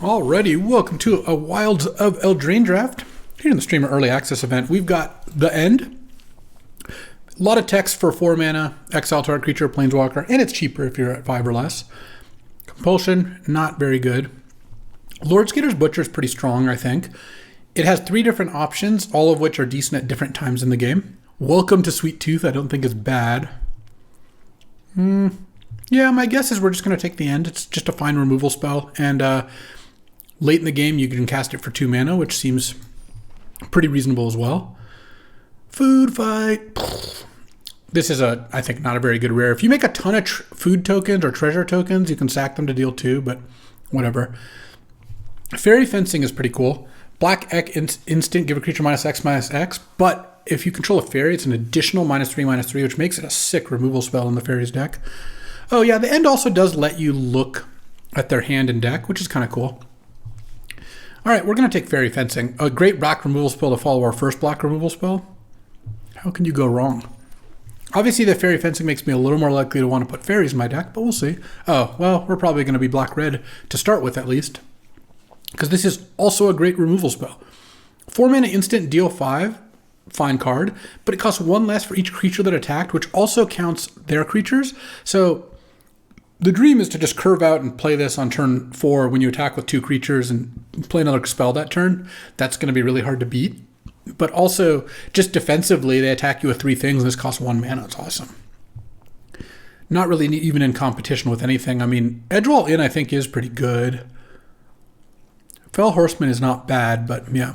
Alrighty, welcome to a Wilds of Eldraine draft. Here in the Streamer Early Access event, we've got The End. A lot of text for 4 mana, exile target creature, planeswalker, and it's cheaper if you're at 5 or less. Compulsion, not very good. Lordskater's Butcher is pretty strong, I think. It has 3 different options, all of which are decent at different times in the game. Welcome to Sweet Tooth, I don't think is bad. Yeah, my guess is we're just going to take The End. It's just a fine removal spell, and late in the game, you can cast it for 2 mana, which seems pretty reasonable as well. Food fight. This is, I think, not a very good rare. If you make a ton of food tokens or treasure tokens, you can sack them to deal 2, but whatever. Fairy Fencing is pretty cool. Black Ek instant, give a creature -X/-X, but if you control a fairy, it's an additional -3/-3, which makes it a sick removal spell in the fairies deck. Oh yeah, The End also does let you look at their hand and deck, which is kind of cool. All right, we're going to take Fairy Fencing. A great black removal spell to follow our first black removal spell. How can you go wrong? Obviously, the Fairy Fencing makes me a little more likely to want to put fairies in my deck, but we'll see. Oh, well, we're probably going to be black-red to start with, at least, because this is also a great removal spell. 4 mana instant, deal 5. Fine card, but it costs 1 less for each creature that attacked, which also counts their creatures. So the dream is to just curve out and play this on turn 4 when you attack with 2 creatures and play another spell that turn. That's going to be really hard to beat. But also, just defensively, they attack you with 3 things, and this costs 1 mana. It's awesome. Not really even in competition with anything. I mean, Edgewall Inn, I think, is pretty good. Fell Horseman is not bad, but yeah.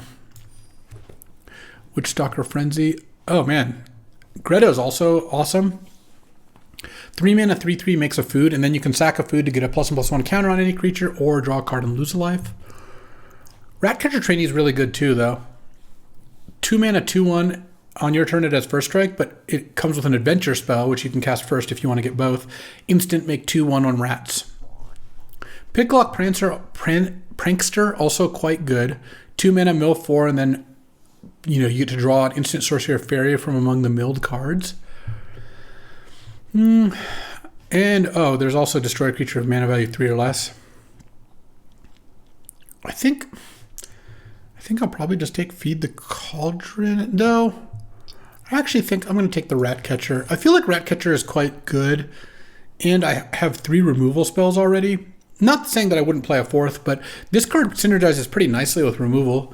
Witchstalker Frenzy. Oh, man. Greta is also awesome. 3 mana, 3/3 makes a food, and then you can sack a food to get a +1/+1 counter on any creature, or draw a card and lose a life. Ratcatcher Trainee is really good too, though. 2 mana, 2/1. On your turn, it has first strike, but it comes with an adventure spell, which you can cast first if you want to get both. Instant, make 2/1 on rats. Picklock Prankster, also quite good. 2 mana, mill 4, and then you get to draw an instant sorcerer fairy from among the milled cards. And, oh, there's also destroy a creature of mana value 3 or less. I think I'll probably just take Feed the Cauldron. No, I actually think I'm going to take the Ratcatcher. I feel like Ratcatcher is quite good, and I have 3 removal spells already. Not saying that I wouldn't play a 4th, but this card synergizes pretty nicely with removal.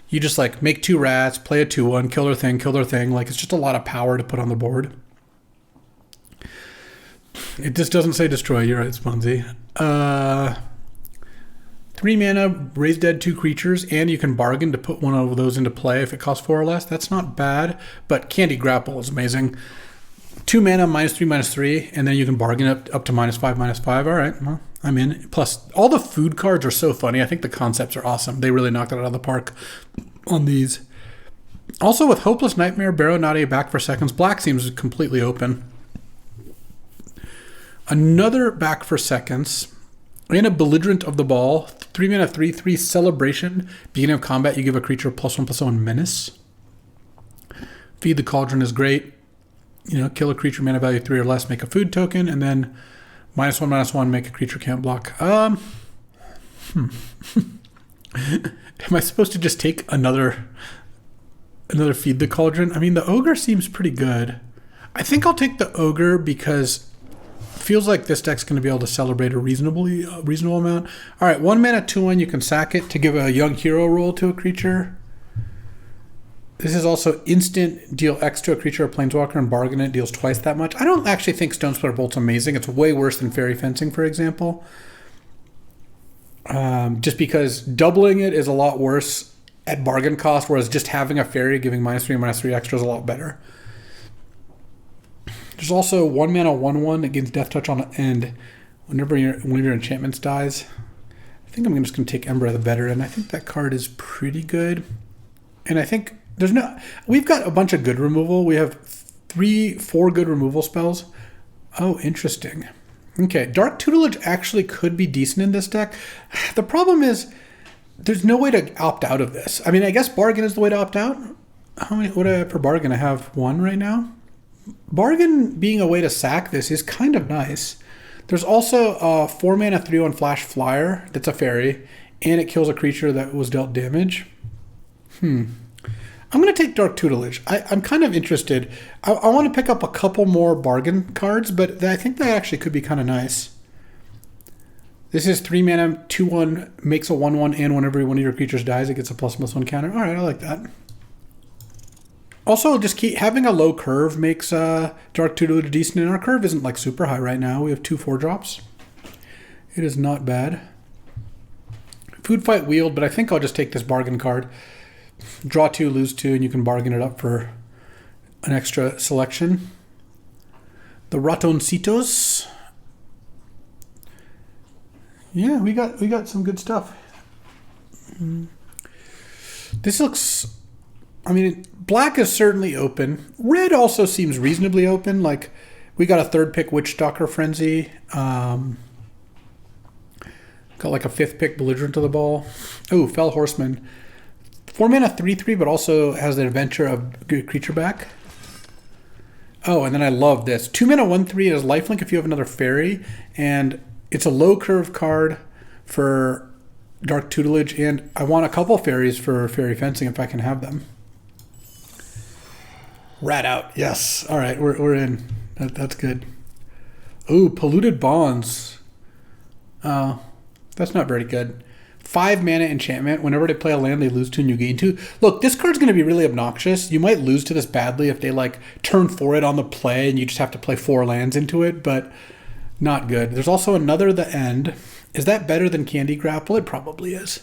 You just like make 2 rats, play a 2/1, kill their thing. Like, it's just a lot of power to put on the board. It just doesn't say destroy. You're right, Sponzy. 3 mana, raise dead 2 creatures, and you can bargain to put one of those into play if it costs 4 or less. That's not bad, but Candy Grapple is amazing. 2 mana, -3/-3, and then you can bargain up to -5/-5. All right, well, I'm in. Plus, all the food cards are so funny. I think the concepts are awesome. They really knocked it out of the park on these. Also, with Hopeless Nightmare, Barrow Nade back for seconds, black seems completely open. Another back for seconds, and a Belligerent of the Ball. 3 mana, 3/3 Celebration. Beginning of combat, you give a creature +1/+1 menace. Feed the Cauldron is great. Kill a creature, mana value 3 or less, make a food token, and then -1/-1, make a creature can't block. Am I supposed to just take another Feed the Cauldron? I mean, the Ogre seems pretty good. I think I'll take the Ogre because feels like this deck's going to be able to celebrate a reasonable amount. All right, 1 mana, 2/1. You can sack it to give a young hero roll to a creature. This is also instant, deal X to a creature or planeswalker, and bargain it, deals twice that much. I don't actually think Stonesplitter Bolt's amazing. It's way worse than Fairy Fencing, for example. Just because doubling it is a lot worse at bargain cost, whereas just having a fairy giving -3/-3 extra is a lot better. There's also 1 mana, 1/1 against Death Touch on end. Whenever one of your enchantments dies. I think I'm just going to take Ember of the Veteran. I think that card is pretty good. And I think we've got a bunch of good removal. We have 4 good removal spells. Oh, interesting. Okay, Dark Tutelage actually could be decent in this deck. The problem is there's no way to opt out of this. I mean, I guess Bargain is the way to opt out. What do I have for Bargain? I have 1 right now. Bargain being a way to sack this is kind of nice. There's also a 4 mana 3/1 Flash Flyer that's a fairy, and it kills a creature that was dealt damage. I'm going to take Dark Tutelage. I'm kind of interested. I want to pick up a couple more bargain cards, but I think that actually could be kind of nice. This is 3 mana, 2/1, makes a 1/1, and whenever one of your creatures dies, it gets a ++1 counter. All right, I like that. Also, just keep having a low curve makes Dark Tutelage decent, and our curve isn't like super high right now. We have 2 4-drops. It is not bad. Food Fight Wield, but I think I'll just take this bargain card. Draw 2, lose 2, and you can bargain it up for an extra selection. The Ratoncitos. Yeah, we got some good stuff. This looks, I mean, black is certainly open. Red also seems reasonably open. Like, we got a 3rd pick Witchstalker Frenzy. Got like a 5th pick Belligerent to the Ball. Oh, Fell Horseman. 4 mana 3/3, but also has the adventure of good creature back. Oh, and then I love this. 2 mana 1/3 is lifelink if you have another fairy, and it's a low curve card for Dark Tutelage, and I want a couple fairies for Fairy Fencing if I can have them. Rat out, yes. All right, we're in. That's good. Ooh, Polluted Bonds. That's not very good. 5 mana enchantment. Whenever they play a land, they lose 2 and you gain 2. Look, this card's going to be really obnoxious. You might lose to this badly if they like turn for it on the play and you just have to play 4 lands into it, but not good. There's also another The End. Is that better than Candy Grapple? It probably is.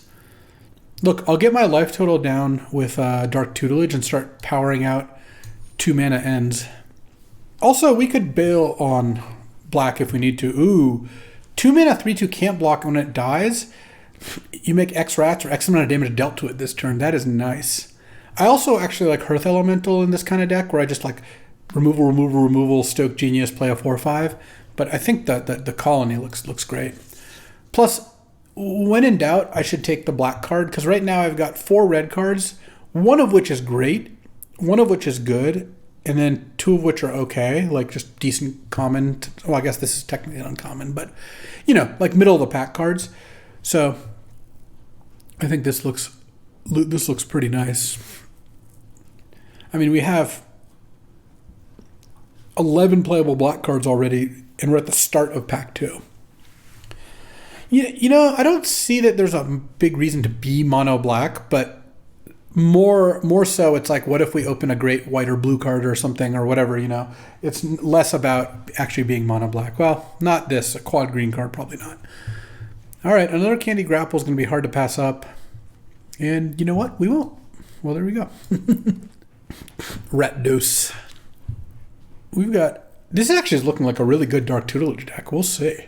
Look, I'll get my life total down with Dark Tutelage and start powering out 2 mana ends. Also, we could bail on black if we need to. Ooh, 2 mana 3/2 can't block when it dies. You make X rats or X amount of damage dealt to it this turn. That is nice. I also actually like Hearth Elemental in this kind of deck where I just like removal, Stoke Genius, play a 4/5. But I think that the Colony looks great. Plus, when in doubt, I should take the black card because right now I've got 4 red cards, one of which is great, one of which is good, and then 2 of which are okay, like just decent common. Well, I guess this is technically uncommon, but like middle of the pack cards. So I think this looks pretty nice. I mean, we have 11 playable black cards already, and we're at the start of pack 2. I don't see that there's a big reason to be mono black, but more so it's like, what if we open a great white or blue card or something or whatever, It's less about actually being mono black. Well, not this. A quad green card, probably not. All right, another Candy Grapple is going to be hard to pass up. And you know what? We won't. Well, there we go. Rat Deuce. We've got... This actually is looking like a really good Dark Tutelage deck. We'll see.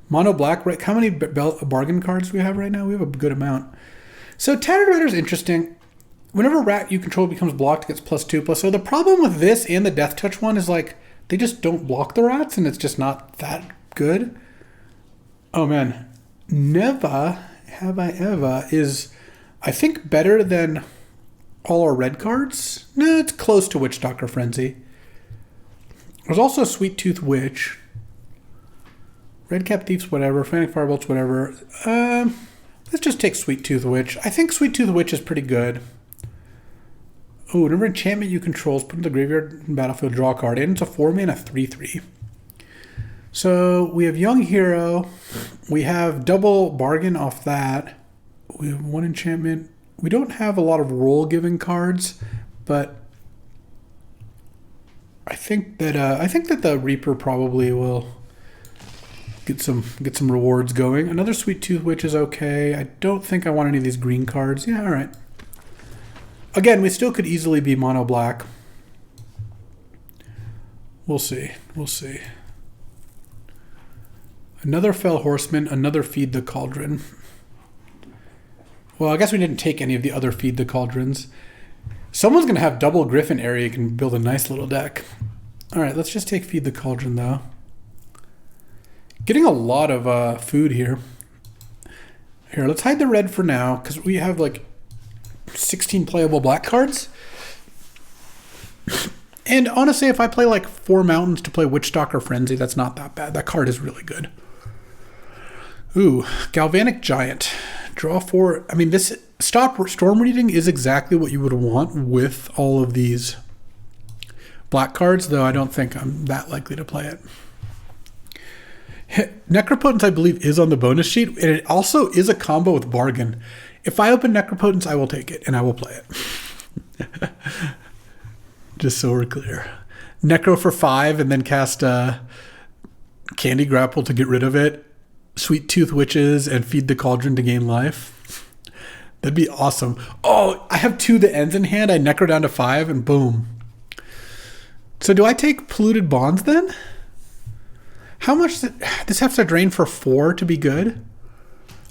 Mono black, right? How many bargain cards do we have right now? We have a good amount. So Tattered Rider is interesting. Whenever rat you control becomes blocked, it gets +2/+. So the problem with this and the Death Touch one is like, they just don't block the rats, and it's just not that good. Oh man, Never Have I Ever is, I think, better than all our red cards. No, it's close to Witchstalker Frenzy. There's also Sweet Tooth Witch. Redcap Thieves, whatever. Frantic Firebolts, whatever. Let's just take Sweet Tooth Witch. I think Sweet Tooth Witch is pretty good. Oh, whenever enchantment you control is put in the graveyard and battlefield, draw a card. And it's a 4 mana 3/3. So we have Young Hero. We have double bargain off that. We have 1 enchantment. We don't have a lot of role-giving cards, but I think that the Reaper probably will get some rewards going. Another Sweet Tooth Witch is okay. I don't think I want any of these green cards. Yeah, all right. Again, we still could easily be mono black. We'll see. Another Fell Horseman, another Feed the Cauldron. Well, I guess we didn't take any of the other Feed the Cauldrons. Someone's going to have double Griffin area. You can build a nice little deck. All right, let's just take Feed the Cauldron, though. Getting a lot of food here. Here, let's hide the red for now, because we have like 16 playable black cards. And honestly, if I play like 4 mountains to play Witchstalker Frenzy, that's not that bad. That card is really good. Ooh, Galvanic Giant. Draw 4. I mean, this Storm Reading is exactly what you would want with all of these black cards, though I don't think I'm that likely to play it. Necropotence, I believe, is on the bonus sheet, and it also is a combo with Bargain. If I open Necropotence, I will take it, and I will play it. Just so we're clear. Necro for 5, and then cast Candy Grapple to get rid of it. Sweet Tooth Witches, and Feed the Cauldron to gain life. That'd be awesome. Oh, I have 2 that ends in hand. I Necro down to 5, and boom. So do I take Polluted Bonds then? How much this has to drain for 4 to be good?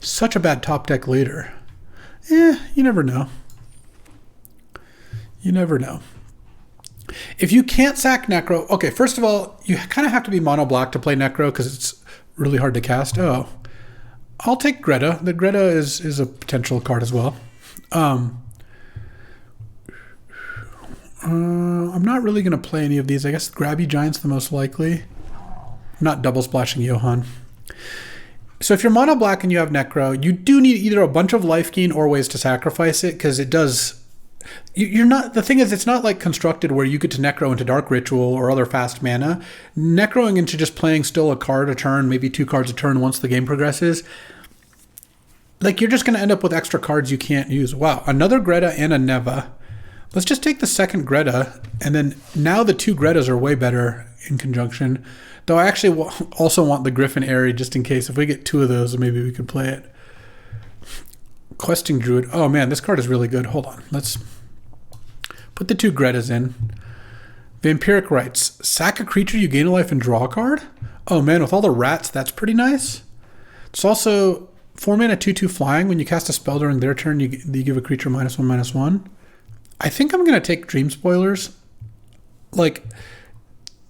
Such a bad top deck later. You never know. You never know. If you can't sack Necro, okay, first of all, you kind of have to be mono black to play Necro because it's really hard to cast. Oh, I'll take Greta. The Greta is a potential card as well. I'm not really going to play any of these. I guess Grabby Giant's the most likely. I'm not double splashing Johan. So if you're mono black and you have Necro, you do need either a bunch of life gain or ways to sacrifice it, because it does. You're not. The thing is, it's not like constructed where you get to Necro into Dark Ritual or other fast mana. Necroing into just playing still a card a turn, maybe 2 cards a turn once the game progresses. Like, you're just going to end up with extra cards you can't use. Wow, another Greta and a Neva. Let's just take the second Greta, and then now the 2 Gretas are way better in conjunction. Though I actually also want the Griffin Airy just in case. If we get 2 of those, maybe we could play it. Questing Druid. Oh man, this card is really good. Hold on. Let's put the 2 Gretas in. Vampiric Rites. Sack a creature, you gain a life and draw a card? Oh man, with all the rats, that's pretty nice. It's also 4 mana 2/2 flying. When you cast a spell during their turn, you give a creature -1/-1. I think I'm going to take Dream Spoilers. Like,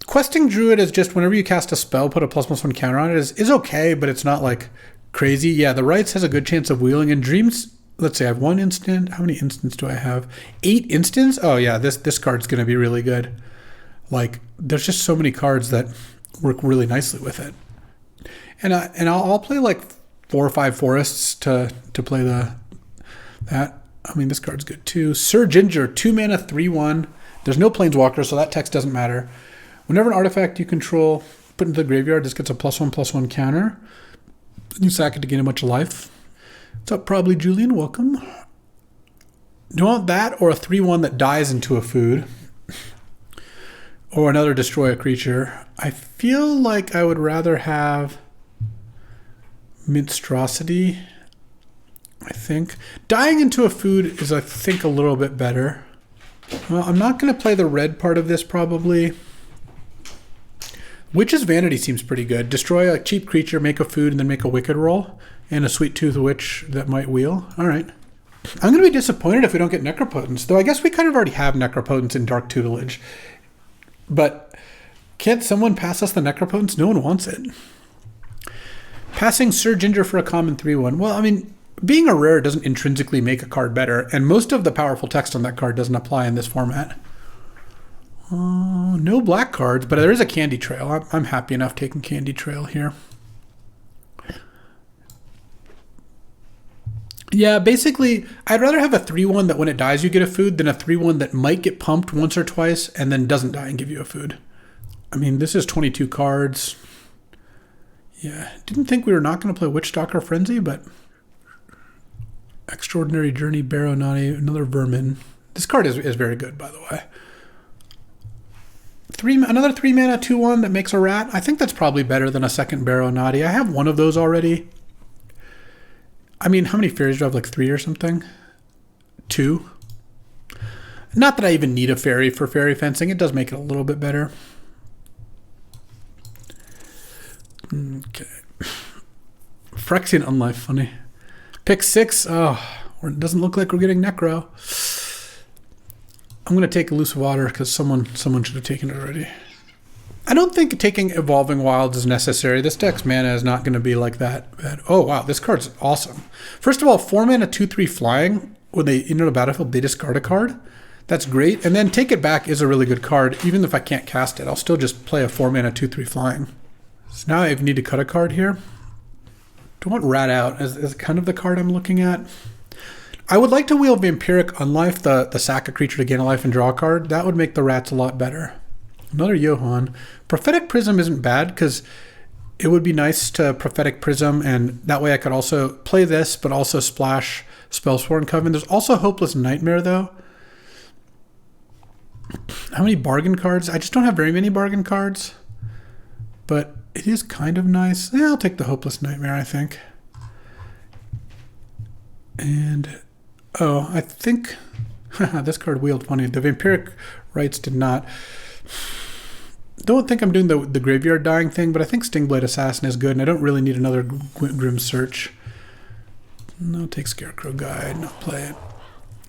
Questing Druid is just whenever you cast a spell, put a ++1 counter on it is okay, but it's not like crazy. Yeah, the Rites has a good chance of wheeling. And Dreams, let's say I have 1 instant. How many instants do I have? 8 instants? Oh yeah, this card's going to be really good. Like, there's just so many cards that work really nicely with it. And I'll play like 4 or 5 forests to play that. I mean, this card's good too. Sir Ginger, 2 mana, 3/1. There's no Planeswalker, so that text doesn't matter. Whenever an artifact you control put into the graveyard, this gets a +1/+1 counter. You sack it to gain a bunch of life. What's up, Probably Julian? Welcome. Do you want that or a 3/1 that dies into a food? Or another destroy a creature? I feel like I would rather have Minstrosity, I think. Dying into a food is, I think, a little bit better. Well, I'm not going to play the red part of this, probably. Witch's Vanity seems pretty good. Destroy a cheap creature, make a food, and then make a Wicked roll. And a Sweet Tooth Witch that might wheel. All right. I'm going to be disappointed if we don't get Necropotence, though I guess we kind of already have Necropotence in Dark Tutelage. But can't someone pass us the Necropotence? No one wants it. Passing Sir Ginger for a common 3/1. Well, I mean, being a rare doesn't intrinsically make a card better, and most of the powerful text on that card doesn't apply in this format. No black cards, but there is a Candy Trail. I'm happy enough taking Candy Trail here. Yeah, basically, I'd rather have a 3/1 that when it dies you get a food than a 3/1 that might get pumped once or twice and then doesn't die and give you a food. I mean, this is 22 cards. Yeah, didn't think we were not going to play Witchstalker Frenzy, but Extraordinary Journey, Barrow Naughty, another Vermin. This card is very good, by the way. Another 3 mana 2/1 that makes a rat. I think that's probably better than a second Barrow Naughty. I have one of those already. I mean, how many fairies do I have? Like 3 or something? 2. Not that I even need a fairy for fairy fencing. It does make it a little bit better. Okay. Phyrexian Unlife, funny. Pick 6. Oh, it doesn't look like we're getting Necro. I'm going to take Elusive Water because someone should have taken it already. I don't think taking Evolving Wilds is necessary. This deck's mana is not going to be like that. Oh, wow, this card's awesome. First of all, 4 mana 2/3 flying. When they enter the battlefield, they discard a card. That's great. And then Take It Back is a really good card. Even if I can't cast it, I'll still just play a 4 mana 2/3 flying. So now I need to cut a card here. Do I want Rat Out as kind of the card I'm looking at? I would like to wheel Vampiric Unlife, the sack a creature to gain a life and draw a card. That would make the rats a lot better. Another Johan. Prophetic Prism isn't bad because it would be nice to Prophetic Prism, and that way I could also play this, but also splash Spellsworn Coven. There's also Hopeless Nightmare, though. How many bargain cards? I just don't have very many bargain cards, but it is kind of nice. Yeah, I'll take the Hopeless Nightmare, I think. And, oh, I think this card wheeled funny. The Vampiric Rites did not. Don't think I'm doing the Graveyard Dying thing, but I think Stingblade Assassin is good, and I don't really need another Grim Search. No, take Scarecrow Guide, not play it.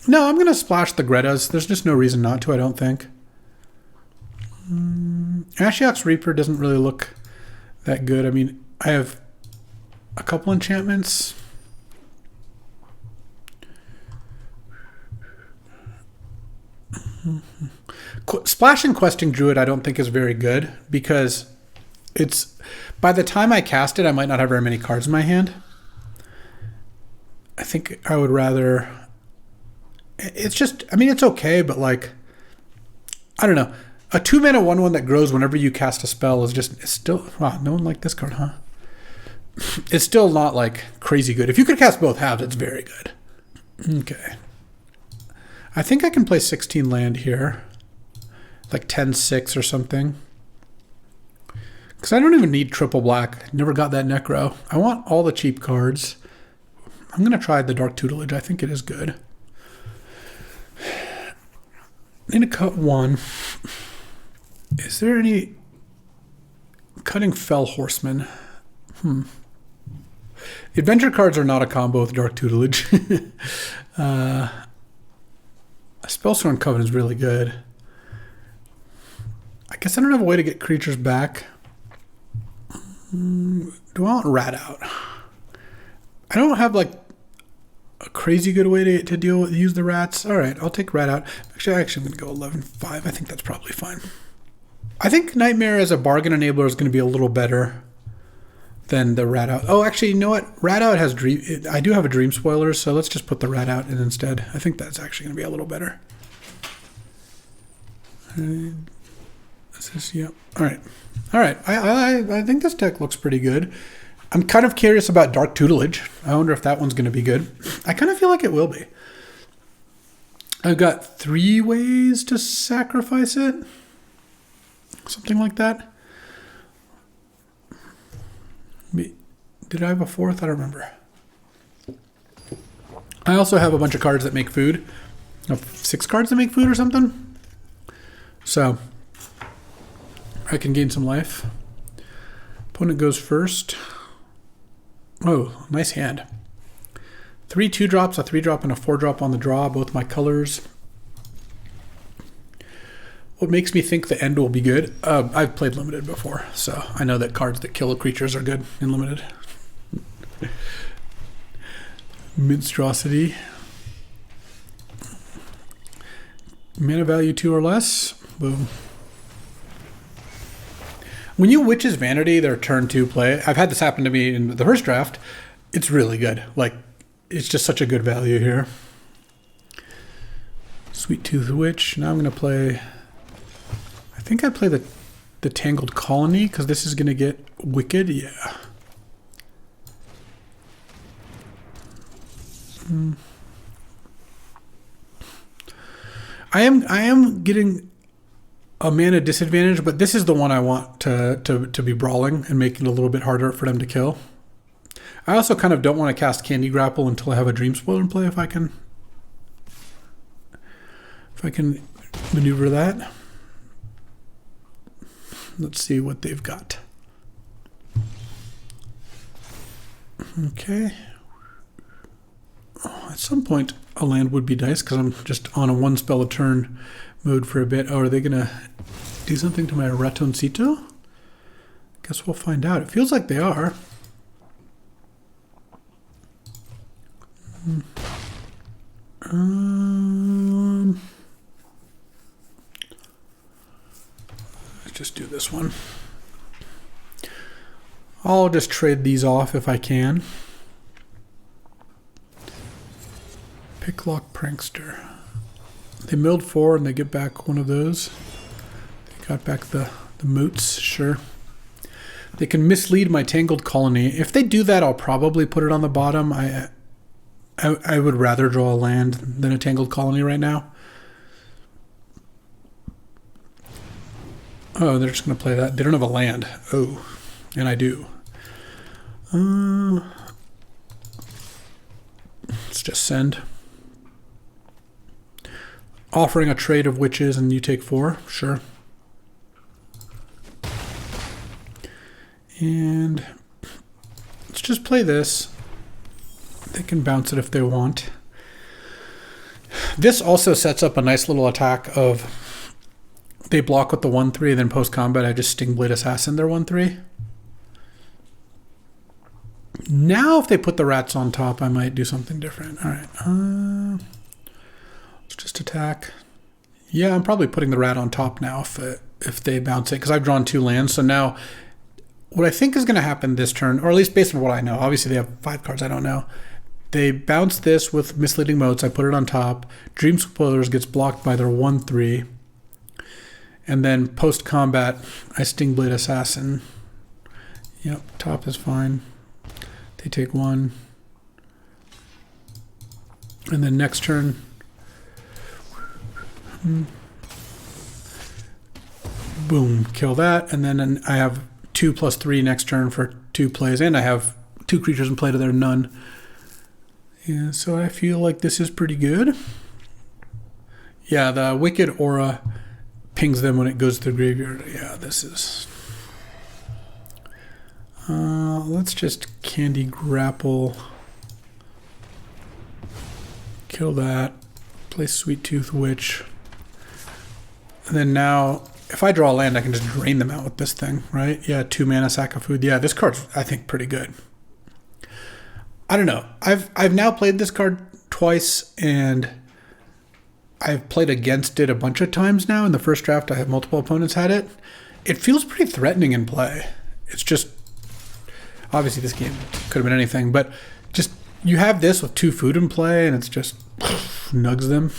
No, I'm going to splash the Greta's. There's just no reason not to, I don't think. Ashiok's Reaper doesn't really look that good. I mean, I have a couple enchantments. Splashing Questing Druid I don't think is very good because it's by the time I cast it I might not have very many cards in my hand. I think I would rather, it's just, I mean, it's okay, but like, I don't know, a 2-mana 1/1 that grows whenever you cast a spell is just, it's still, wow, no one liked this card, huh? It's still not like crazy good. If you could cast both halves, it's very good. Okay, I think I can play 16 land here, like 10-6 or something. Because I don't even need triple black. Never got that Necro. I want all the cheap cards. I'm going to try the Dark Tutelage. I think it is good. Need to cut one. Is there any... Cutting Fell Horseman. Adventure cards are not a combo with Dark Tutelage. Spellsworn Coven is really good. I guess I don't have a way to get creatures back. Do I want Rat Out? I don't have like a crazy good way to deal with use the rats. All right, I'll take Rat Out. Actually, I'm going to go 11-5. I think that's probably fine. I think Nightmare as a bargain enabler is going to be a little better than the Rat Out. Oh, actually, you know what? Rat Out has Dream. I do have a Dream Spoiler, so let's just put the Rat Out in instead. I think that's actually going to be a little better. Yeah. All right. I think this deck looks pretty good. I'm kind of curious about Dark Tutelage. I wonder if that one's going to be good. I kind of feel like it will be. I've got 3 ways to sacrifice it. Something like that. Did I have a 4th? I don't remember. I also have a bunch of cards that make food. 6 cards that make food or something. So I can gain some life. Opponent goes first. Oh, nice hand. 3 2-drops, a 3-drop, and a 4-drop on the draw, both my colors. What makes me think the end will be good? I've played Limited before, so I know that cards that kill creatures are good in Limited. Minstrosity. Mana value 2 or less. Boom. When you Witch's Vanity, their turn 2 play, I've had this happen to me in the first draft, it's really good. Like, it's just such a good value here. Sweet Tooth Witch. Now I'm going to play, I think I play the Tangled Colony, because this is going to get Wicked. Yeah. I am getting a mana disadvantage, but this is the one I want to be brawling and make it a little bit harder for them to kill. I also kind of don't want to cast Candy Grapple until I have a Dream Spoiler in play if I can maneuver that. Let's see what they've got. Okay. Oh, at some point a land would be nice because I'm just on a 1 spell a turn mode for a bit. Oh, are they gonna do something to my Ratoncito? Guess we'll find out. It feels like they are. Let's just do this one. I'll just trade these off if I can. Picklock Prankster. They milled 4 and they get back one of those. They got back the moots, sure. They can mislead my Tangled Colony. If they do that, I'll probably put it on the bottom. I would rather draw a land than a Tangled Colony right now. Oh, they're just going to play that. They don't have a land. Oh, and I do. Let's just send. Offering a trade of witches and you take 4. Sure. And let's just play this. They can bounce it if they want. This also sets up a nice little attack of they block with the 1/3, then post combat I just Sting Blade Assassin their 1/3. Now if they put the rats on top, I might do something different. All right. Let's just attack. Yeah, I'm probably putting the rat on top now if they bounce it, because I've drawn 2 lands. So now what I think is going to happen this turn, or at least based on what I know, obviously they have 5 cards I don't know. They bounce this with Misleading Motes. I put it on top. Dream Spoilers gets blocked by their 1/3. And then post-combat, I Sting Blade Assassin. Yep, top is fine. They take 1. And then next turn... boom, kill that. And then I have 2+3 next turn for 2 plays. And I have 2 creatures in play to their none. Yeah, so I feel like this is pretty good. Yeah, the Wicked Aura pings them when it goes to the graveyard. Yeah, this is... let's just Candy Grapple. Kill that. Play Sweet Tooth Witch. And then now, if I draw a land, I can just drain them out with this thing, right? Yeah, 2 mana, sack of food. Yeah, this card's, I think, pretty good. I don't know. I've now played this card twice, and I've played against it a bunch of times now. In the first draft, I have multiple opponents had it. It feels pretty threatening in play. It's just, obviously this game could have been anything, but just, you have this with 2 food in play, and it's just nugs them.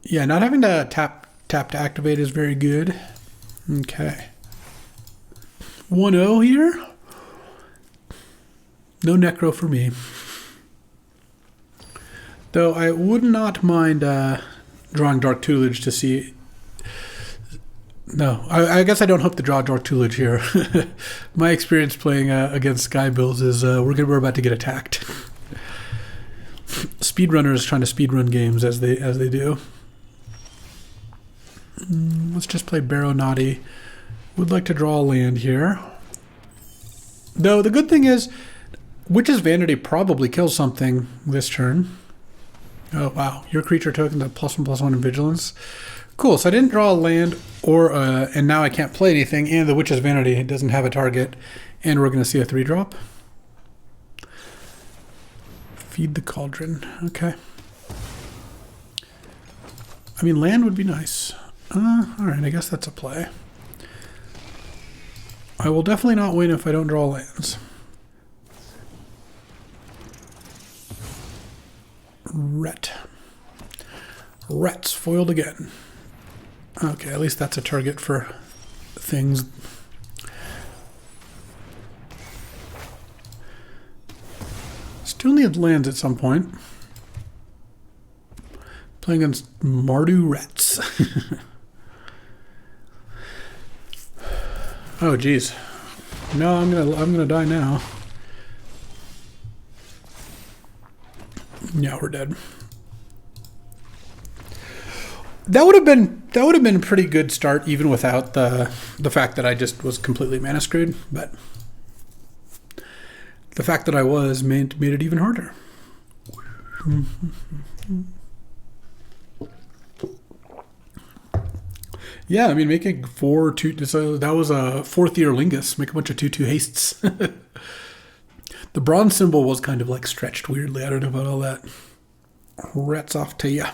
Yeah, not having to tap to activate is very good. Okay. 1-0 here. No Necro for me. Though I would not mind drawing Dark Tutelage to see... No, I guess I don't hope to draw Dark Tutelage here. My experience playing against Skybills is we're about to get attacked. Speedrunners trying to speedrun games as they do. Let's just play Barrow Naughty. Would like to draw a land here. Though the good thing is, Witch's Vanity probably kills something this turn. Oh wow, your creature token to +1/+1 in Vigilance. Cool, so I didn't draw a land, and now I can't play anything, and the Witch's Vanity doesn't have a target, and we're going to see a 3-drop. Feed the Cauldron, okay. I mean, land would be nice. Alright, I guess that's a play. I will definitely not win if I don't draw lands. Rats foiled again. Okay, at least that's a target for things. Still need lands at some point. Playing against Mardu Rats. Oh geez. No, I'm gonna die now. Yeah, we're dead. That would have been a pretty good start even without the fact that I just was completely mana screwed, but the fact that I was made it even harder. Yeah, I mean, making 4/2, so that was a 4th year Lingus. Make a bunch of 2/2 hastes. The bronze symbol was kind of like stretched weirdly. I don't know about all that. Rats off to ya.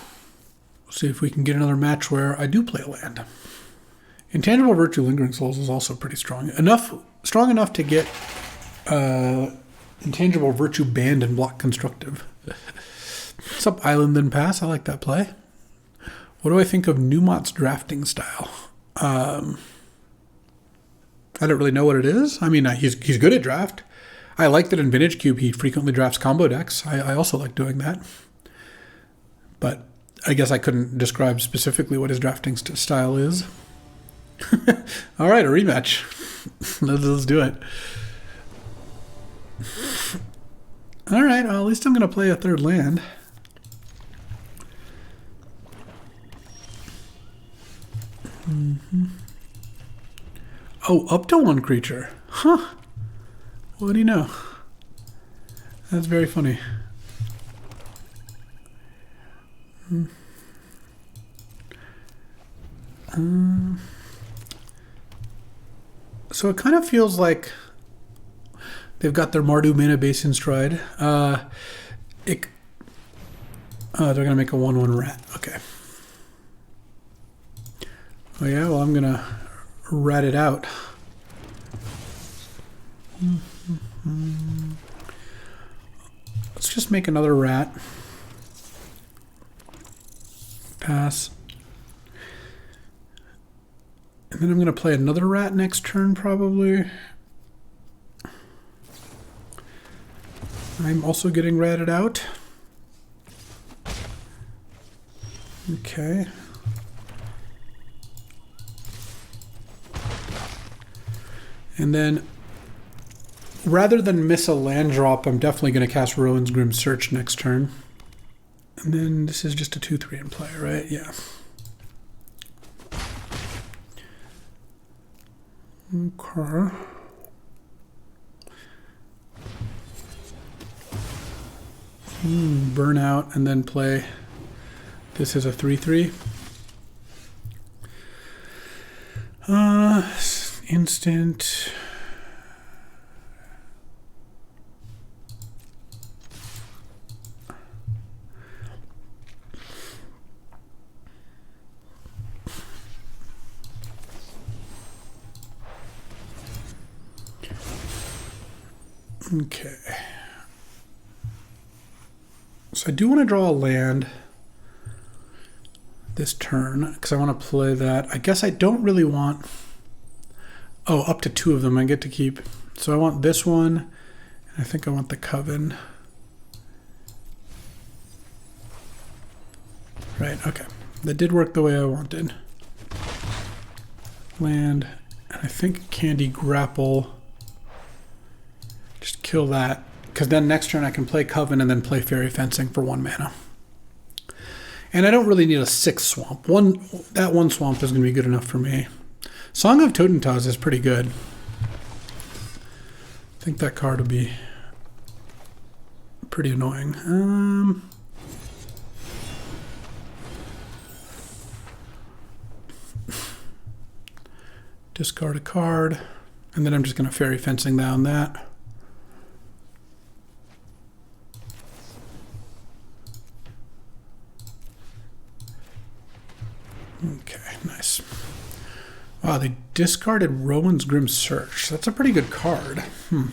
See if we can get another match where I do play a land. Intangible Virtue Lingering Souls is also pretty strong. Strong enough to get Intangible Virtue banned and block constructive. What's up, Island Then Pass? I like that play. What do I think of Newmont's drafting style? I don't really know what it is. I mean, he's good at draft. I like that in Vintage Cube he frequently drafts combo decks. I also like doing that. But I guess I couldn't describe specifically what his drafting style is. All right, a rematch. Let's do it. All right, well, at least I'm going to play a third land. Oh, up to one creature. Huh. What do you know? That's very funny. So it kind of feels like they've got their Mardu mana base in stride. They're going to make a 1/1 rat. Okay. Oh yeah, well I'm going to rat it out. Let's just make another rat. Pass. And then I'm going to play another rat next turn, probably. I'm also getting ratted out. Okay. And then, rather than miss a land drop, I'm definitely going to cast Rowan's Grim Search next turn. And then this is just a 2/3 in play, right? Yeah. Okay. Burn out and then play. This is a 3/3. Instant. Okay. So I do want to draw a land this turn because I want to play that. I guess I don't really want... Oh, up to 2 of them I get to keep. So I want this one, and I think I want the Coven. Right, okay. That did work the way I wanted. Land, and I think Candy Grapple. Just kill that, because then next turn I can play Coven and then play Fairy Fencing for 1 mana. And I don't really need a 6th swamp. That one swamp is going to be good enough for me. Song of Totentaz is pretty good. I think that card will be pretty annoying. Discard a card, and then I'm just going to Fairy Fencing down that. Okay, nice. Wow, they discarded Rowan's Grim Search. That's a pretty good card in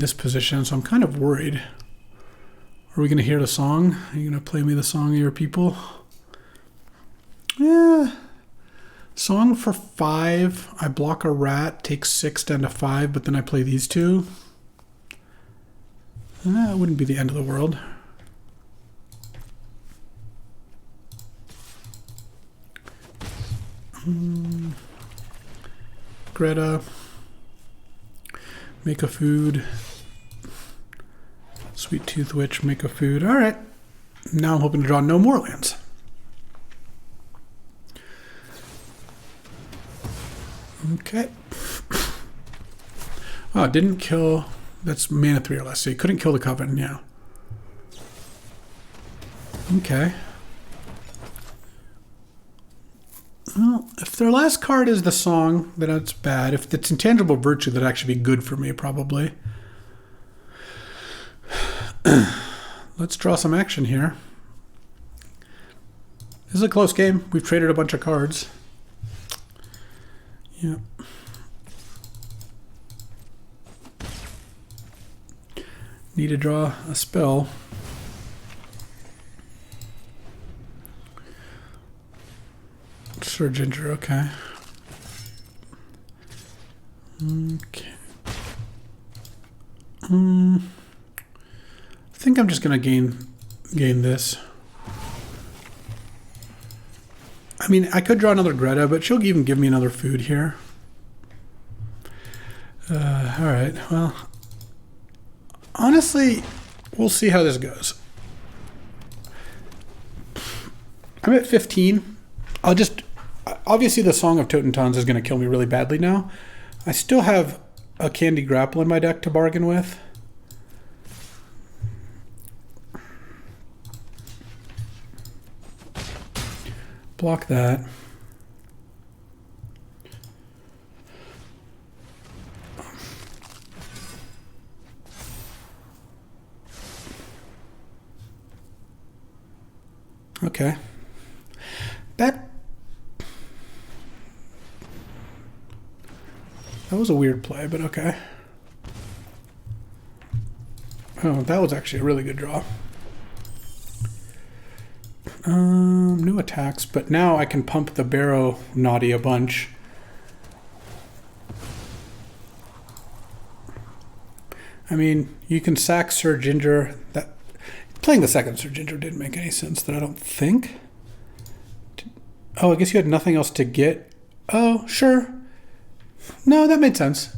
this position, so I'm kind of worried. Are we going to hear the song? Are you going to play me the song of your people? Yeah. Song for 5. I block a rat, take 6 down to 5, but then I play these 2. That wouldn't be the end of the world. Greta, make a food. Sweet Tooth Witch, make a food. All right. Now I'm hoping to draw no more lands. Okay. Oh, it didn't kill. That's mana 3 or less, so you couldn't kill the Coven, yeah. Okay. Well, if their last card is the song, then that's bad. If it's Intangible Virtue, that'd actually be good for me, probably. Let's draw some action here. This is a close game. We've traded a bunch of cards. Yeah. Need to draw a spell. Sir Ginger, okay. Okay. I think I'm just gonna gain this. I mean, I could draw another Greta, but she'll even give me another food here. All right, well, honestly, we'll see how this goes. I'm at 15. Obviously the Song of Totentons is going to kill me really badly now. I still have a Candy Grapple in my deck to bargain with. Block that. Okay. That was a weird play, but okay. Oh, that was actually a really good draw. New attacks, but now I can pump the Barrow Naughty a bunch. I mean, you can sack Sir Ginger. Playing the second Sir Ginger didn't make any sense, that I don't think. Oh, I guess you had nothing else to get. Oh, sure. No, that made sense.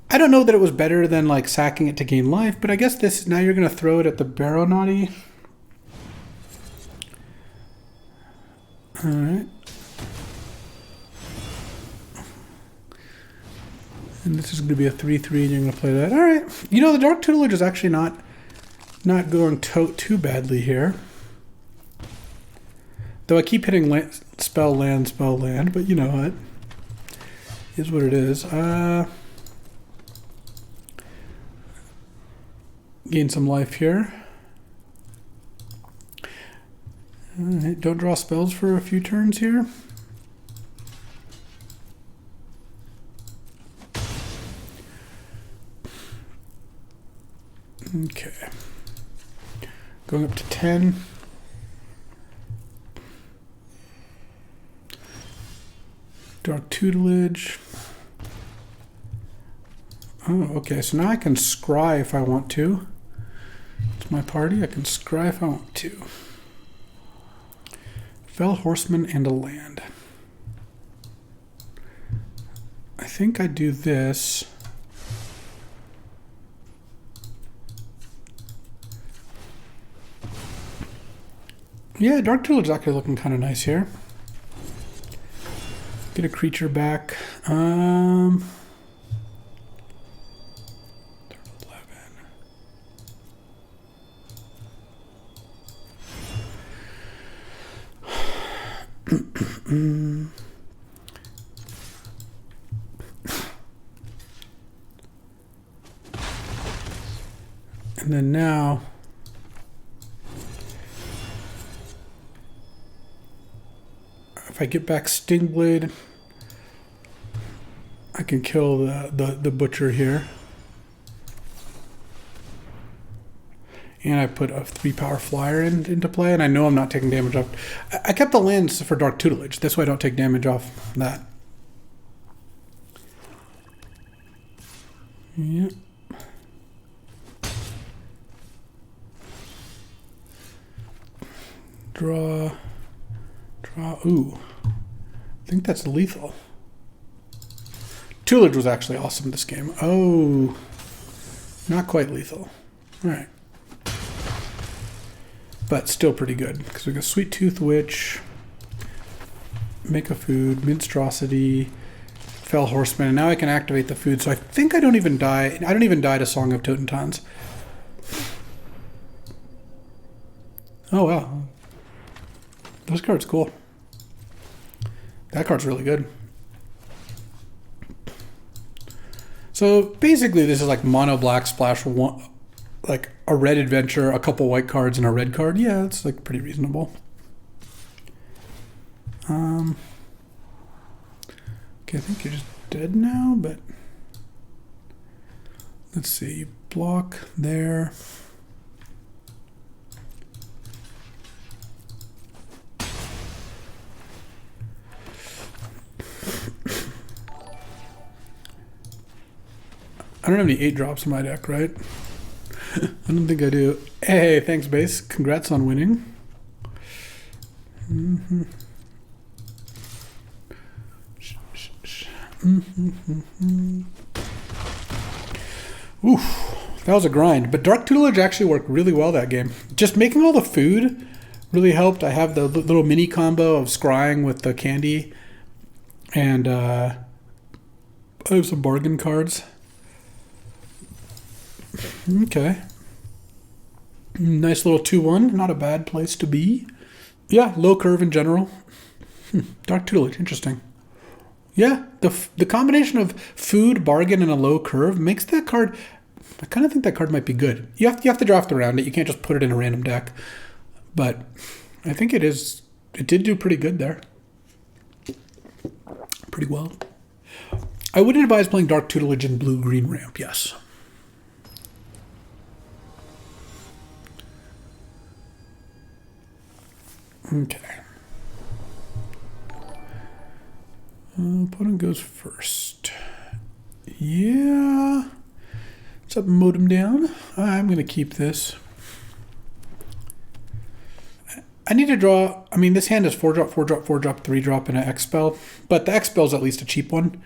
I don't know that it was better than like sacking it to gain life, but I guess this, now you're going to throw it at the Barrow Naughty. All right. And this is going to be a 3/3, and you're going to play that. All right. You know, the Dark Tutelage is actually not going too badly here. Though I keep hitting spell, land, but you know what? Is what it is. Gain some life here. All right, don't draw spells for a few turns here. Okay. Going up to 10. Dark Tutelage. Oh, okay. So now I can scry if I want to. It's my party. I can scry if I want to. Fell Horseman and a land. I think I do this. Yeah, Dark Tutelage is actually looking kind of nice here. Get a creature back. 11. And then now if I get back Stingblade, I can kill the butcher here. And I put a 3-power flyer into play, and I know I'm not taking damage off. I kept the lands for Dark Tutelage. This way I don't take damage off that. Yep. Draw. Ooh. I think that's lethal. Tutelage was actually awesome this game. Oh. Not quite lethal. All right. But still pretty good, because we got Sweet Tooth Witch, Make a Food, Minstrosity, Fell Horseman, and now I can activate the food. So I think I don't even die. I don't even die to Song of Totentons. Oh wow, this card's cool. That card's really good. So basically, this is like mono black splash one. Like a red adventure, a couple white cards, and a red card. Yeah, it's like pretty reasonable. Okay, I think you're just dead now, but let's see. Block there. I don't have any 8-drops in my deck, right? I don't think I do. Hey, thanks, Base. Congrats on winning. Oof, that was a grind. But Dark Tutelage actually worked really well that game. Just making all the food really helped. I have the little mini combo of scrying with the candy. And I have some bargain cards. Okay. Nice little 2-1. Not a bad place to be. Yeah, low curve in general. Dark Tutelage, interesting. Yeah, the combination of food, bargain, and a low curve makes that card... I kind of think that card might be good. You have to draft around it. You can't just put it in a random deck. But I think it is... It did do pretty good there. Pretty well. I would advise playing Dark Tutelage in blue-green ramp, yes. Okay. Opponent goes first. Yeah. What's up, modem down? I'm going to keep this. I need to draw... I mean, this hand is 4-drop, 4-drop, 4-drop, 3-drop, and an X-Spell. But the X-Spell is at least a cheap one.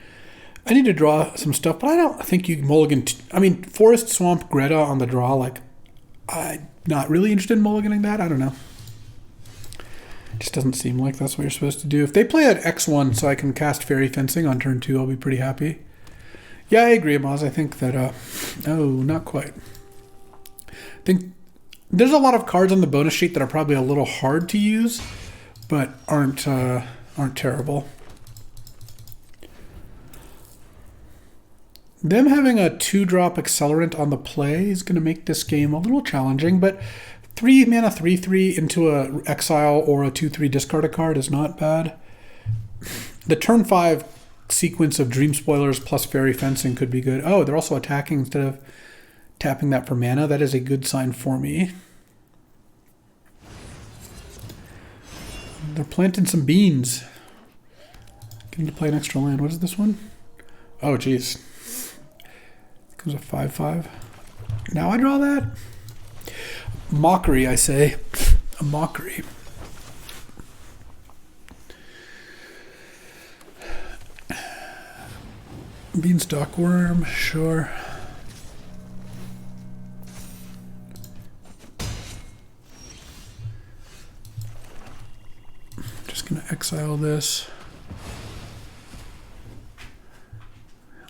I need to draw some stuff, but I don't think you mulligan... I mean, Forest, Swamp, Greta on the draw, like... I'm not really interested in mulliganing that. I don't know. Just doesn't seem like that's what you're supposed to do. If they play at X1 so I can cast Fairy Fencing on turn 2, I'll be pretty happy. Yeah, I agree, Amaz. I think that... oh, not quite. I think there's a lot of cards on the bonus sheet that are probably a little hard to use, but aren't terrible. Them having a 2-drop Accelerant on the play is going to make this game a little challenging, but 3 mana 3/3 into a exile or a 2/3 discard a card is not bad. The turn 5 sequence of Dream Spoilers plus Fairy Fencing could be good. Oh, they're also attacking instead of tapping that for mana. That is a good sign for me. They're planting some beans. Getting to play an extra land. What is this one? Oh, geez. Comes a 5/5. Now I draw that? Mockery, I say. A mockery. Beanstalk Worm, sure. Just gonna exile this.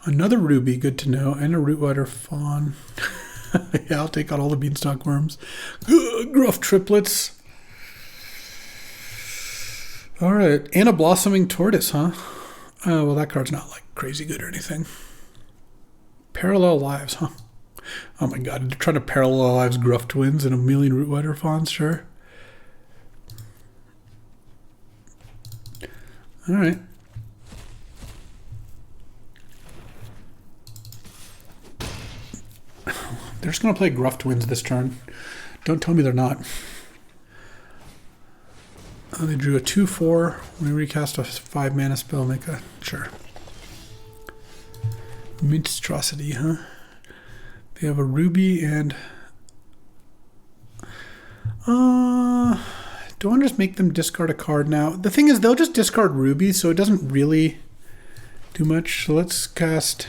Another ruby, good to know, and a Rootwater Fawn. Yeah, I'll take out all the Beanstalk Worms. Gruff Triplets. All right, and a Blossoming Tortoise, huh? Oh, well, that card's not like crazy good or anything. Parallel Lives, huh? Oh my god, trying to Parallel Lives Gruff Twins and a million Rootwater Fawns, sure. All right. They're just going to play Gruff Twins this turn. Don't tell me they're not. Oh, they drew a 2/4. We recast a 5 mana spell. Make a... Sure. Minstrosity, huh? They have a Ruby and... do I want to just make them discard a card now? The thing is, they'll just discard Ruby, so it doesn't really do much. So let's cast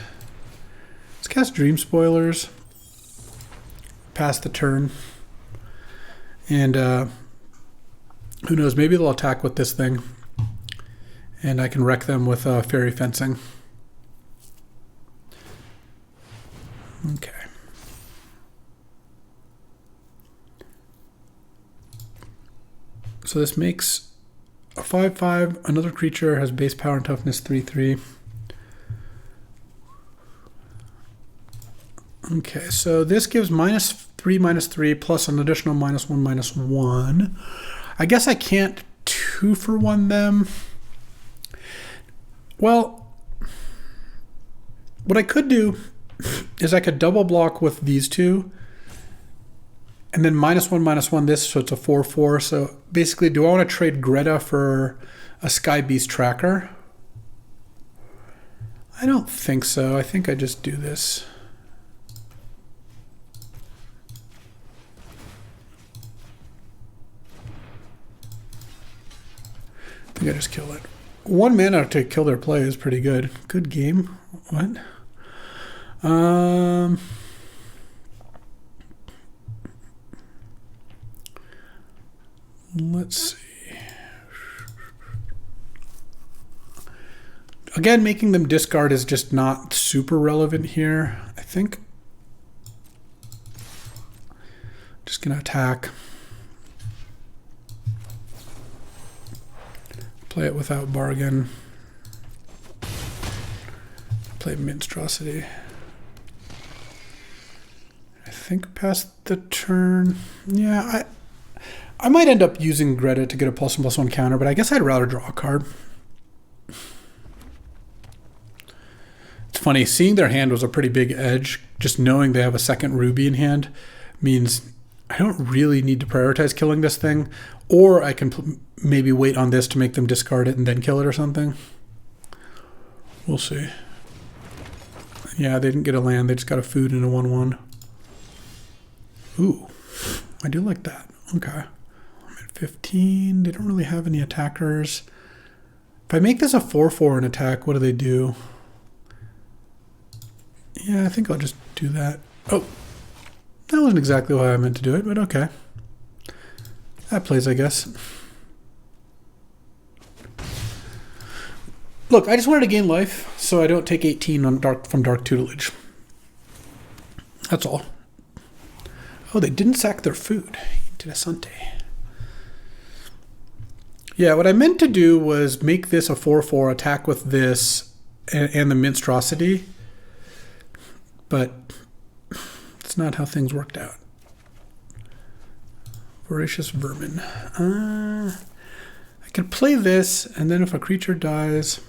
Dream Spoilers. Pass the turn. And who knows, maybe they'll attack with this thing. And I can wreck them with Fairy Fencing. Okay. So this makes a 5/5. Another creature has base power and toughness 3/3. Okay, so this gives -3/-3 plus an additional -1/-1. I guess I can't 2-for-1 them. Well, What I could do is I could double block with these two, and then -1/-1 this, so it's a 4/4. So basically, do I want to trade Greta for a Sky Beast Tracker? I don't think so. I think I just do this. I think I just kill it. 1 mana to kill their play is pretty good. Good game. What? Let's see. Again, making them discard is just not super relevant here, I think. Just gonna attack. Play it without bargain. Play Minstrosity. I think past the turn. Yeah, I might end up using Greta to get a +1/+1 counter, but I guess I'd rather draw a card. It's funny, seeing their hand was a pretty big edge. Just knowing they have a second Ruby in hand means I don't really need to prioritize killing this thing, or I can maybe wait on this to make them discard it and then kill it or something. We'll see. Yeah, they didn't get a land, they just got a food and a 1/1. Ooh, I do like that. Okay. I'm at 15. They don't really have any attackers. If I make this a 4/4 and attack, what do they do? Yeah, I think I'll just do that. Oh, that wasn't exactly why I meant to do it, but okay. That plays, I guess. Look, I just wanted to gain life, so I don't take 18 on from Dark Tutelage. That's all. Oh, they didn't sack their food. Interessante. Yeah, what I meant to do was make this a 4/4, attack with this and the Minstrosity, but it's not how things worked out. Voracious Vermin. I could play this, and then if a creature dies...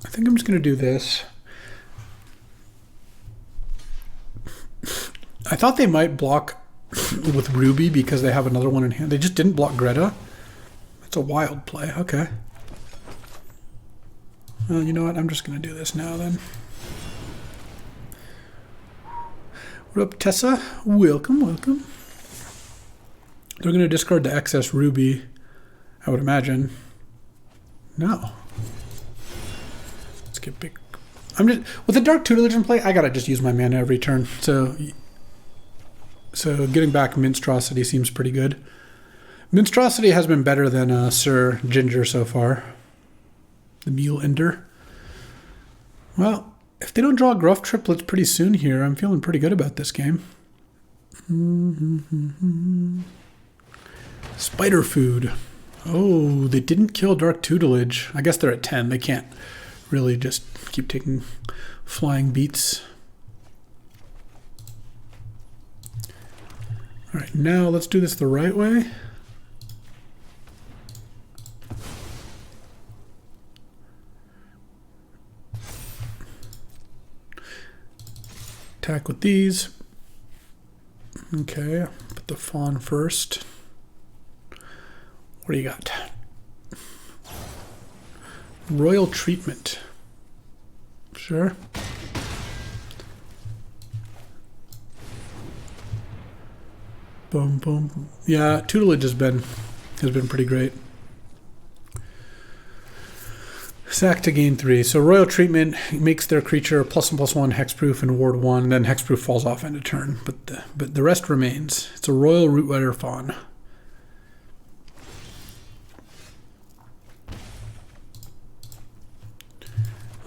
I think I'm just going to do this. I thought they might block with Ruby because they have another one in hand. They just didn't block Greta. That's a wild play. Okay. Well, you know what? I'm just going to do this now then. What up, Tessa? Welcome, welcome. They're going to discard the excess Ruby, I would imagine. No. Let's get big. I'm just with the Dark Tutelage in play. I gotta just use my mana every turn. So getting back Minstrosity seems pretty good. Minstrosity has been better than Sir Ginger so far. The Mule Ender. Well, if they don't draw Gruff Triplets pretty soon here, I'm feeling pretty good about this game. Spider Food. Oh, they didn't kill Dark Tutelage. I guess they're at 10. They can't really just keep taking flying beats. All right, now let's do this the right way. Attack with these. Okay, put the fawn first. What do you got? Royal Treatment. Sure. Boom, boom. Yeah, Tutelage has been pretty great. Sack to gain 3. So Royal Treatment makes their creature +1/+1 hexproof and ward 1. Then hexproof falls off end of turn, but the rest remains. It's a Royal Rootwriter Fawn.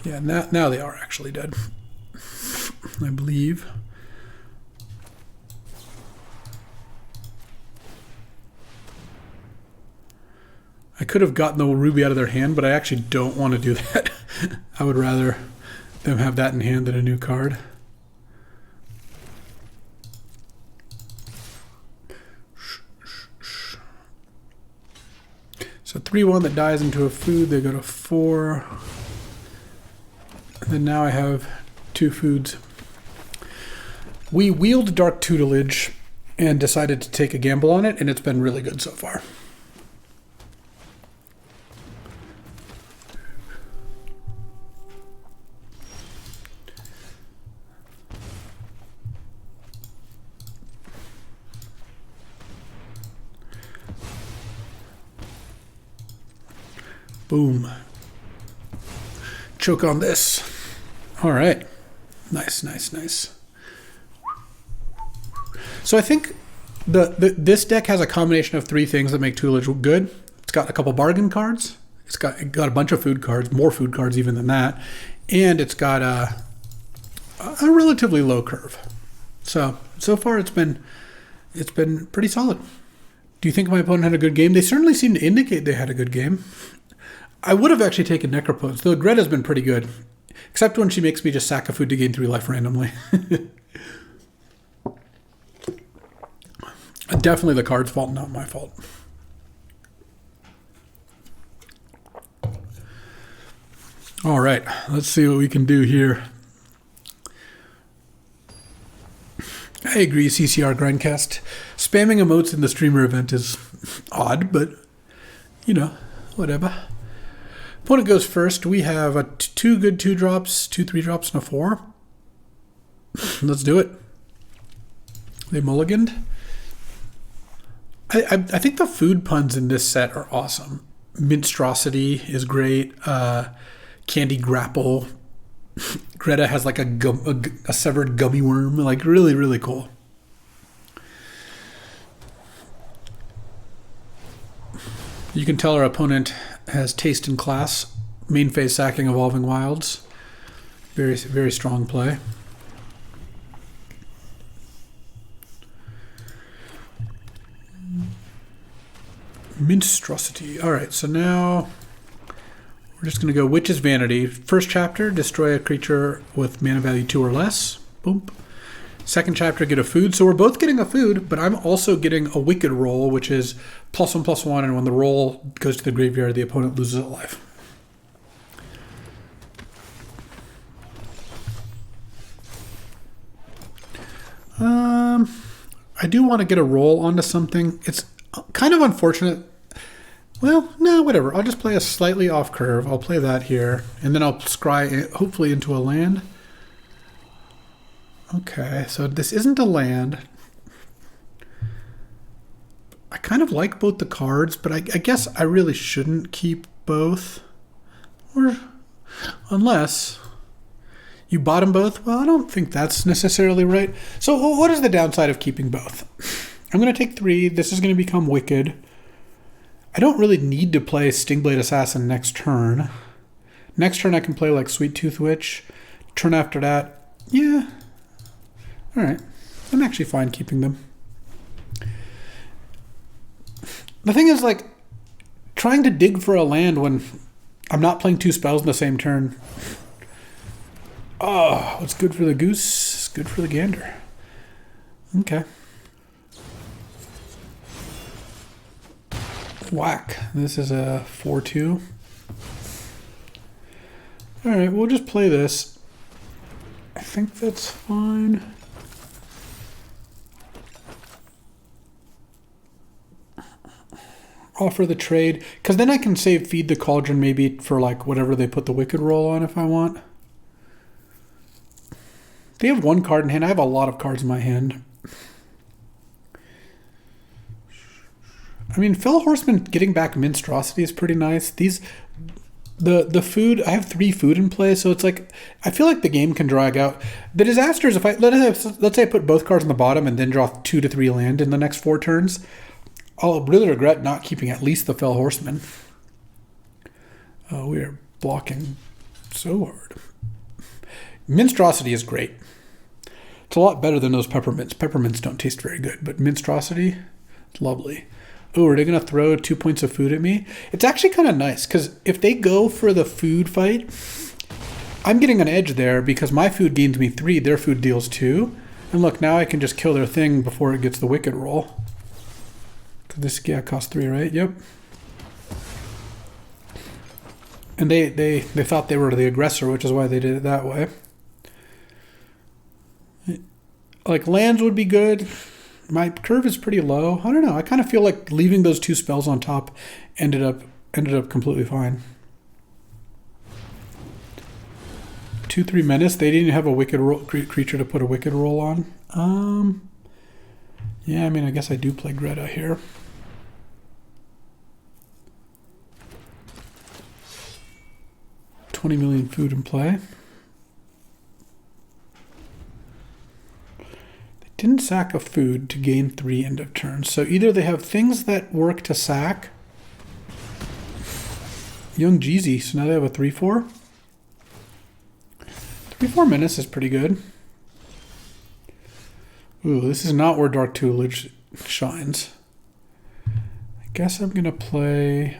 Yeah, now they are actually dead, I believe. I could have gotten the Ruby out of their hand, but I actually don't want to do that. I would rather them have that in hand than a new card. So 3/1 that dies into a food, they go to 4. And then now I have 2 foods. We wheeled Dark Tutelage and decided to take a gamble on it, and it's been really good so far. Boom. Choke on this. All right. Nice, nice, nice. So I think this deck has a combination of 3 things that make Tutelage good. It's got a couple bargain cards. It's got a bunch of food cards, more food cards even than that. And it's got a relatively low curve. So far it's been pretty solid. Do you think my opponent had a good game? They certainly seem to indicate they had a good game. I would have actually taken Necropotence, though Greta's been pretty good. Except when she makes me just sack a food to gain 3 life randomly. Definitely the card's fault, not my fault. All right, let's see what we can do here. I agree, CCR Grindcast. Spamming emotes in the streamer event is odd, but, you know, whatever. Opponent goes first. We have a 2 good 2-drops, 2 3-drops, and a 4. Let's do it. They mulliganed. I think the food puns in this set are awesome. Minstrosity is great. Candy Grapple. Greta has like a severed gummy worm. Like really, really cool. You can tell our opponent has taste in class. Main phase sacking Evolving Wilds. Very, very strong play. Minstrosity. All right, so now we're just going to go Witch's Vanity. First chapter, destroy a creature with mana value 2 or less. Boom. Second chapter, get a food. So we're both getting a food, but I'm also getting a Wicked roll, which is +1/+1, and when the roll goes to the graveyard, the opponent loses a life. I do want to get a roll onto something. It's kind of unfortunate. Well, no, whatever. I'll just play a slightly off curve. I'll play that here, and then I'll scry hopefully into a land. Okay, so this isn't a land. I kind of like both the cards, but I guess I really shouldn't keep both. Or unless you bottom both. Well, I don't think that's necessarily right. So what is the downside of keeping both? I'm going to take 3. This is going to become Wicked. I don't really need to play Stingblade Assassin next turn. Next turn I can play like Sweet Tooth Witch. Turn after that, yeah. All right, I'm actually fine keeping them. The thing is, like, trying to dig for a land when I'm not playing 2 spells in the same turn. Oh, what's good for the goose is good for the gander. Okay. Whack. This is a 4/2. All right, we'll just play this. I think that's fine. Offer the trade, because then I can save Feed the Cauldron maybe for like whatever they put the Wicked roll on if I want. They have 1 card in hand. I have a lot of cards in my hand. I mean, Fell Horseman getting back Minstrosity is pretty nice. The food, I have 3 food in play, so it's like I feel like the game can drag out. The disaster is if let's say I put both cards on the bottom and then draw 2 to 3 land in the next 4 turns. I'll really regret not keeping at least the Fell Horseman. Oh, we are blocking so hard. Minstrosity is great. It's a lot better than those peppermints. Peppermints don't taste very good, but Minstrosity, it's lovely. Oh, are they going to throw 2 points of food at me? It's actually kind of nice, because if they go for the food fight, I'm getting an edge there because my food gains me 3, their food deals 2. And look, now I can just kill their thing before it gets the Wicked roll. This costs 3, right? Yep. And they thought they were the aggressor, which is why they did it that way. Like, lands would be good. My curve is pretty low. I don't know. I kind of feel like leaving those 2 spells on top ended up completely fine. 2/3 menace. They didn't have a wicked creature to put a wicked roll on. Yeah, I mean, I guess I do play Greta here. $20 million food in play. They didn't sack a food to gain 3 end of turn. So either they have things that work to sack. Young Jeezy, so now they have a 3/4. 3/4 menace is pretty good. Ooh, this is not where Dark Tutelage shines. I guess I'm going to play...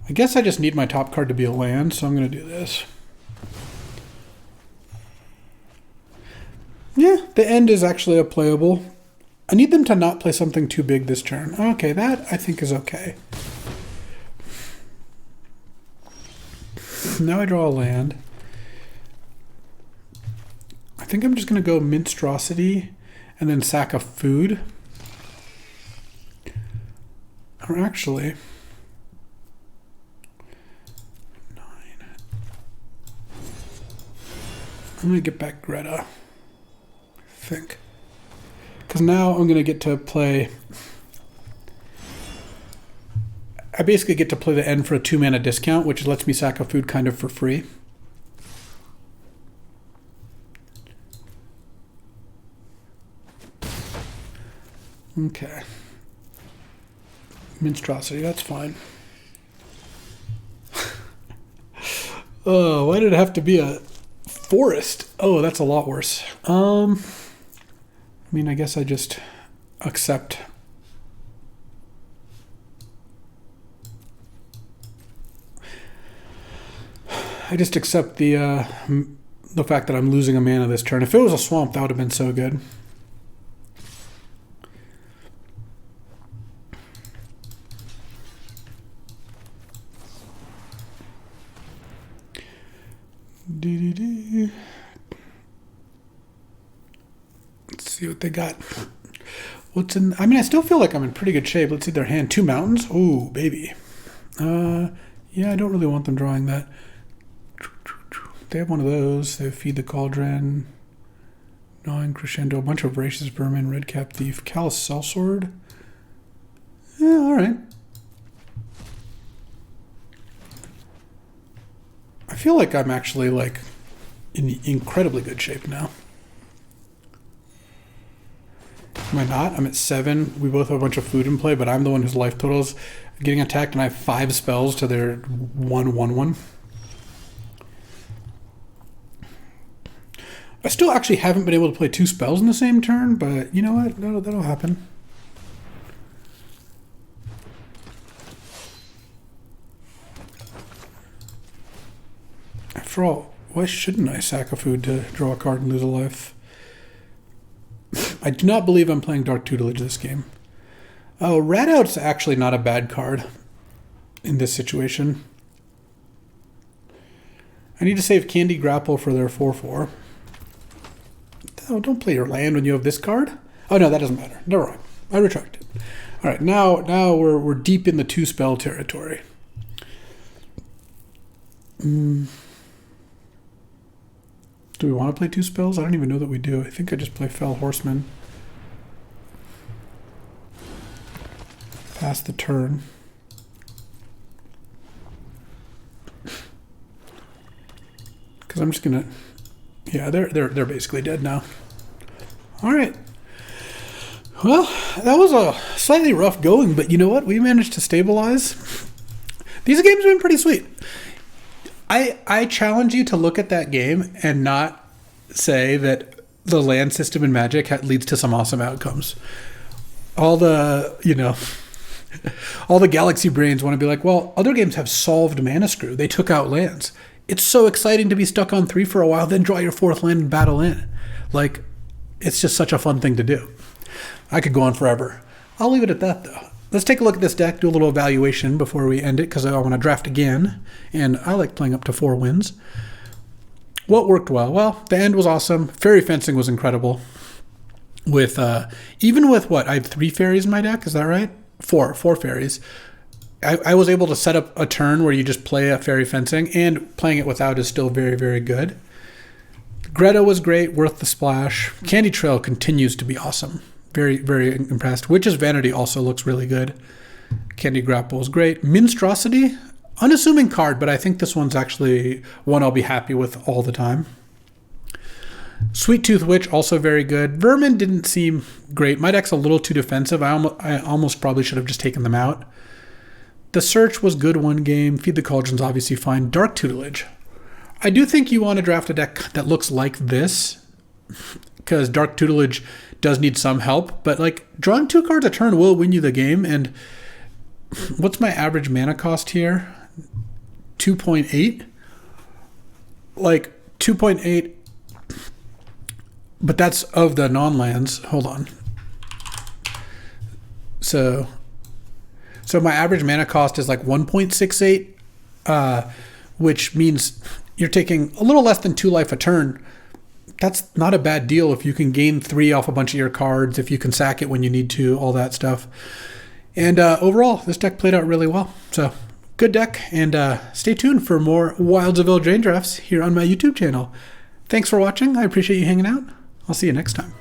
I guess I just need my top card to be a land, so I'm going to do this. Yeah, the end is actually a playable. I need them to not play something too big this turn. Okay, that I think is okay. Now I draw a land. I think I'm just going to go Minstrosity and then sack a food. Or actually... 9. I'm going to get back Greta. I think. Because now I'm going to get to play... I basically get to play the end for a 2-mana discount, which lets me sack a food kind of for free. Okay. Minstrosity, that's fine. Oh, why did it have to be a forest? Oh, that's a lot worse. I mean, I guess I just accept. I just accept the fact that I'm losing a mana this turn. If it was a swamp, that would have been so good. Let's see what they got. What's in... I mean, I still feel like I'm in pretty good shape. Let's see their hand. 2 mountains. Ooh, baby. Yeah, I don't really want them drawing that. They have one of those. They have Feed the Cauldron, Gnawing Crescendo, a bunch of Voracious Vermin, Redcap Thief, Callous Sellsword. Yeah, all right. I feel like I'm actually like in incredibly good shape now. Am I not? I'm at 7. We both have a bunch of food in play, but I'm the one whose life total's getting attacked, and I have 5 spells to their 1/1/1. I still actually haven't been able to play 2 spells in the same turn, but you know what? That'll happen. After all, why shouldn't I sack a food to draw a card and lose a life? I do not believe I'm playing Dark Tutelage this game. Oh, Rat Out's actually not a bad card in this situation. I need to save Candy Grapple for their 4/4. Oh, don't play your land when you have this card. Oh no, that doesn't matter. Never mind. I retract it. All right, now we're deep in the 2 spell territory. Do we want to play 2 spells? I don't even know that we do. I think I just play Fell Horseman. Pass the turn. Because I'm just gonna. Yeah, they're basically dead now. All right. Well, that was a slightly rough going, but you know what? We managed to stabilize. These games have been pretty sweet. I challenge you to look at that game and not say that the land system in Magic leads to some awesome outcomes. All the galaxy brains want to be like, well, other games have solved mana screw. They took out lands. It's so exciting to be stuck on 3 for a while, then draw your 4th land and battle in. Like, it's just such a fun thing to do. I could go on forever. I'll leave it at that, though. let's take a look at this deck, do a little evaluation before we end it, because I want to draft again, and I like playing up to 4 wins. What worked well? Well, the end was awesome. Fairy Fencing was incredible. With even with what? I have 3 fairies in my deck, is that right? 4 fairies. I was able to set up a turn where you just play a Fairy Fencing, and playing it without is still very, very good. Greta was great, worth the splash. Candy Trail continues to be awesome. Very, very impressed. Witch's Vanity also looks really good. Candy Grapple is great. Minstrosity, unassuming card, but I think this one's actually one I'll be happy with all the time. Sweet Tooth Witch, also very good. Vermin didn't seem great. My deck's a little too defensive. I almost probably should have just taken them out. The Search was good one game. Feed the Cauldron's obviously fine. Dark Tutelage. I do think you want to draft a deck that looks like this, because Dark Tutelage does need some help, but like drawing 2 cards a turn will win you the game. And what's my average mana cost here? 2.8? Like 2.8, but that's of the non-lands. Hold on. So my average mana cost is like 1.68, which means you're taking a little less than 2 life a turn. That's not a bad deal if you can gain 3 off a bunch of your cards, if you can sack it when you need to, all that stuff. And overall, this deck played out really well. So, good deck, and stay tuned for more Wilds of Eldraine drafts here on my YouTube channel. Thanks for watching. I appreciate you hanging out. I'll see you next time.